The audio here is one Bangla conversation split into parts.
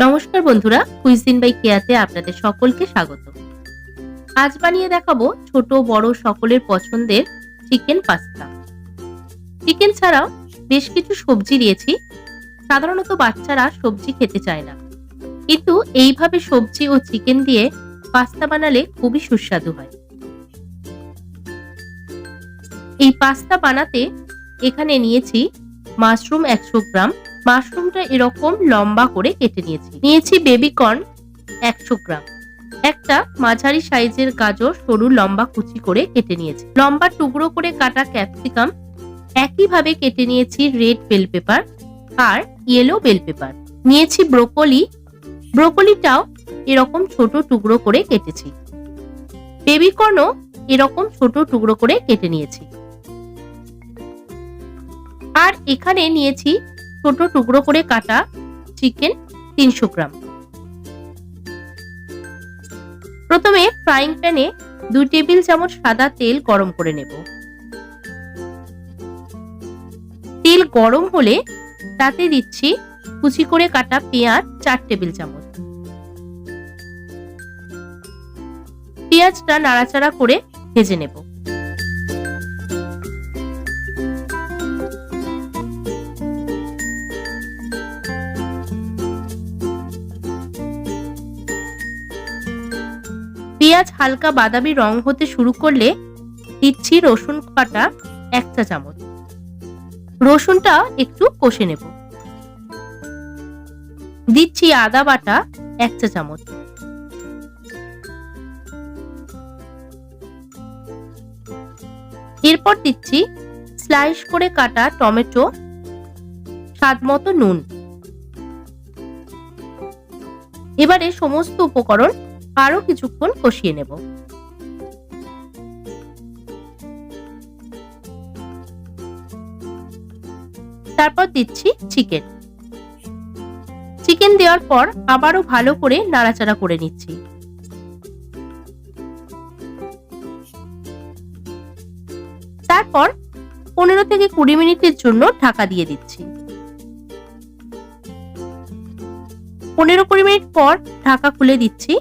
নমস্কার বন্ধুরা, কুইজিন বাই কেয়াতে আপনাদের সকলকে স্বাগত। আজ বানিয়ে দেখাবো ছোট বড় সকলের পছন্দের চিকেন পাস্তা। চিকেন ছাড়াও বেশ কিছু সবজি দিয়েছি। সাধারণত বাচ্চারা সবজি খেতে চায় না, কিন্তু এইভাবে সবজি ও চিকেন দিয়ে পাস্তা বানালে খুবই সুস্বাদু হয়। এই পাস্তা বানাতে এখানে নিয়েছি মাশরুম 100 গ্রাম। মাশরুমটা এরকম লম্বা করে কেটে নিয়েছি বেবি কর্ন 100 গ্রাম। একটা মাঝারি সাইজের গাজর সরু লম্বা কুচি করে কেটে নিয়েছি। লম্বা টুকরো করে কাটা ক্যাপসিকাম একইভাবে কেটে নিয়েছি। রেড বেল পেপার আর ইয়েলো বেল পেপার নিয়েছি। ব্রোকলিটাও এরকম ছোট টুকরো করে কেটেছি। বেবি কর্নও এরকম ছোট টুকরো করে কেটে নিয়েছি। আর এখানে নিয়েছি ছোট টুকরো করে কাটা চিকেন 300 গ্রাম। প্রথমে ফ্রাইং প্যানে 2 টেবিল চামচ সাদা তেল গরম করে নেব। তেল গরম হলে তাতে দিচ্ছি কুচি করে কাটা পেঁয়াজ 4 টেবিল চামচ। পেঁয়াজটা নাড়াচাড়া করে ভেজে নেব। পেঁয়াজ হালকা বাদামি রং হতে শুরু করলে দিচ্ছি রসুন বাটা 1 চা চামচ। রসুনটা একটু কষে নেব। দিচ্ছি আদা বাটা 1 চা চামচ। এরপর দিচ্ছি স্লাইস করে কাটা টমেটো, স্বাদ মতো নুন। এবারে সমস্ত উপকরণ আরো কিছুক্ষণ কষিয়ে নেব। তারপর দিচ্ছি চিকেন দেওয়ার পর আবারও ভালো করে নাড়াচাড়া করে নিচ্ছি। তারপর 15 থেকে 20 মিনিটের জন্য ঢাকা দিয়ে দিচ্ছি। 15-20 মিনিট পর ঢাকা খুলে দিচ্ছি।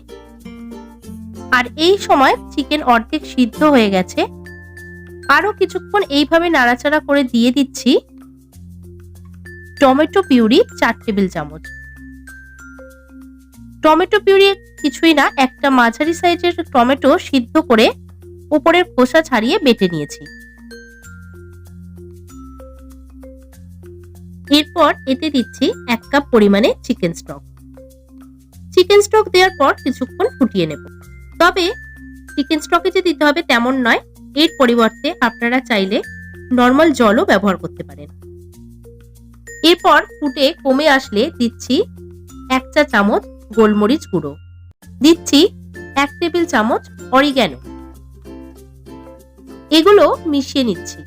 আর এই সময় চিকেন অর্ধেক সিদ্ধ হয়ে গেছে। আরো কিছুক্ষণ এইভাবে নাড়াচাড়া করে দিয়ে দিচ্ছি টমেটো পিউরি 4 টেবিল চামচ। টমেটো পিউরি কিছুই না, একটা মাঝারি সাইজের টমেটো সিদ্ধ করে উপরের খোসা ছাড়িয়ে বেটে নিয়েছি। এরপর এতে দিচ্ছি 1 কাপ পরিমাণে চিকেন স্টক দেওয়ার পর কিছুক্ষণ ফুটিয়ে নেব। তবে চিকেন স্টকে যে দিতে হবে তেমন নয়, এর পরিবর্তে আপনারা চাইলে নরমাল জলও ব্যবহার করতে পারেন। এরপর ফুটে কমে আসলে দিচ্ছি 1 চা চামচ গোলমরিচ গুঁড়ো, দিচ্ছি 1 টেবিল চামচ অরিগ্যানো। এগুলো মিশিয়ে নিচ্ছি।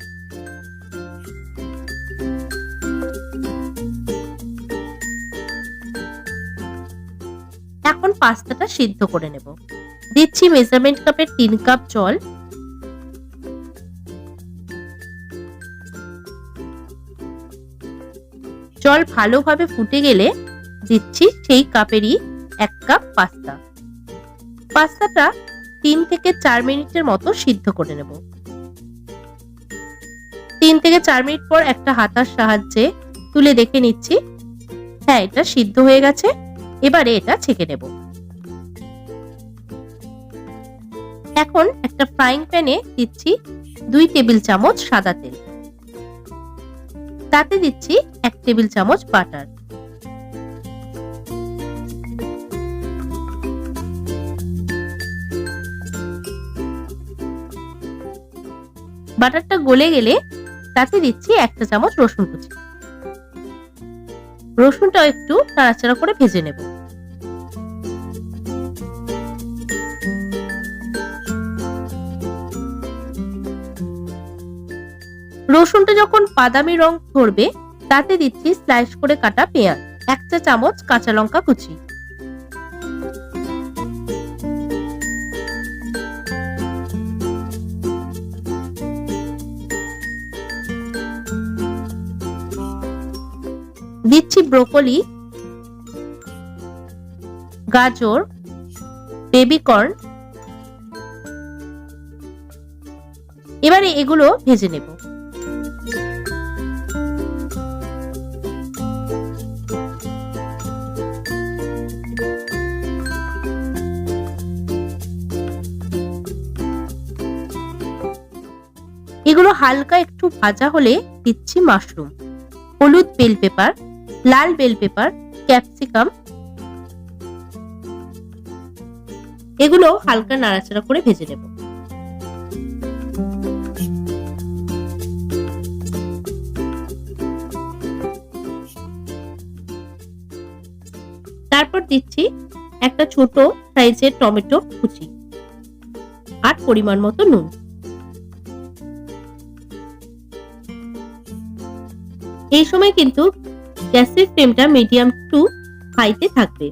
এখন পাস্তাটা সিদ্ধ করে নেব। দিচ্ছি মেজারমেন্ট কাপের 3 কাপ জল। জল ভালোভাবে ফুটে গেলে দিচ্ছি সেই কাপেরই 1 কাপ পাস্তাটা 3 থেকে 4 মিনিটের মতো সিদ্ধ করে নেব। 3 থেকে 4 মিনিট পর একটা হাতার সাহায্যে তুলে দেখে নিচ্ছি, হ্যাঁ, এটা সিদ্ধ হয়ে গেছে। এবারে এটা ছেঁকে নেব। এখন একটা ফ্রাইং প্যানে দিচ্ছি 2 টেবিল চামচ সাদা তেল। তাতে দিচ্ছি 1 টেবিল চামচ বাটার। বাটারটা গলে গেলে তাতে দিচ্ছি 1 চা চামচ রসুন কুচি। রসুনটাও একটু নাড়াচাড়া করে ভেজে নেব। রসুনটা যখন বাদামি রং ধরবে তাতে দিচ্ছি স্লাইস করে কাটা পেঁয়াজ, 1 চা চামচ কাঁচা লঙ্কা কুচি। দিচ্ছি ব্রোকলি, গাজর, বেবিকর্ন। এবারে এগুলো ভেজে নেব। এগুলো হালকা একটু ভাজা হলে দিচ্ছি মাশরুম, হলুদ বেল পেপার, লাল বেল পেপার, ক্যাপসিকাম। এগুলো হালকা নাড়াচাড়া করে ভেজে নেব। তারপর দিচ্ছি একটা ছোট সাইজের টমেটো কুচি আর পরিমাণ মতো নুন। এই সময় কিন্তু গ্যাসের ফ্লেমটা মিডিয়াম টু হাইতে থাকবে।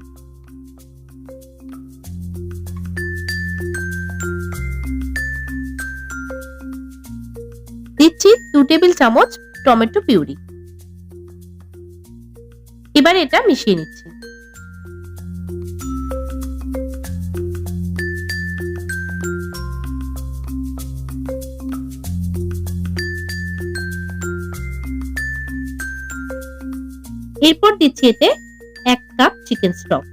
দিচ্ছি 2 টেবিল চামচ টমেটো পিউরি। এবার এটা মিশিয়ে নিচ্ছি। এরপর দিচ্ছি এতে 1 কাপ চিকেন স্টক।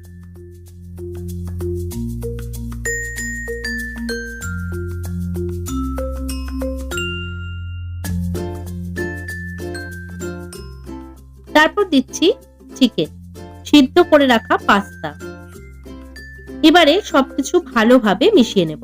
তারপর দিচ্ছি চিকেন, সিদ্ধ করে রাখা পাস্তা। এবারে সবকিছু ভালোভাবে মিশিয়ে নেব।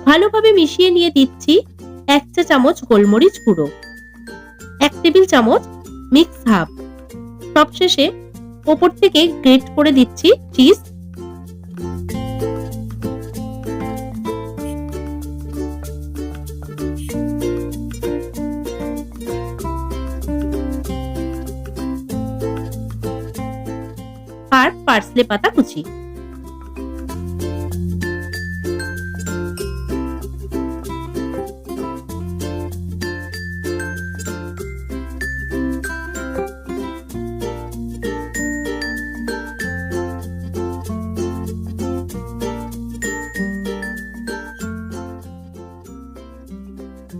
ভালোভাবে মিশিয়ে নিয়ে দিচ্ছি 1 চা চামচ গোলমরিচ গুঁড়ো, 1 টেবিল চামচ মিক্স হার্ব। সবশেষে উপর থেকে গ্রেট করে দিচ্ছি চিজ। আর পার্সলে পাতা কুচি।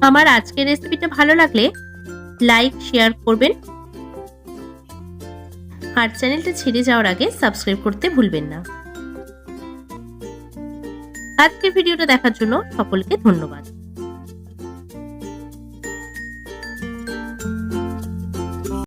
আমার আজকের রেসিপিটা ভালো লাগলে লাইক শেয়ার করবেন আর চ্যানেলটা ছেড়ে যাওয়ার আগে সাবস্ক্রাইব করতে ভুলবেন না। আজকের ভিডিওটা দেখার জন্য সকলকে ধন্যবাদ।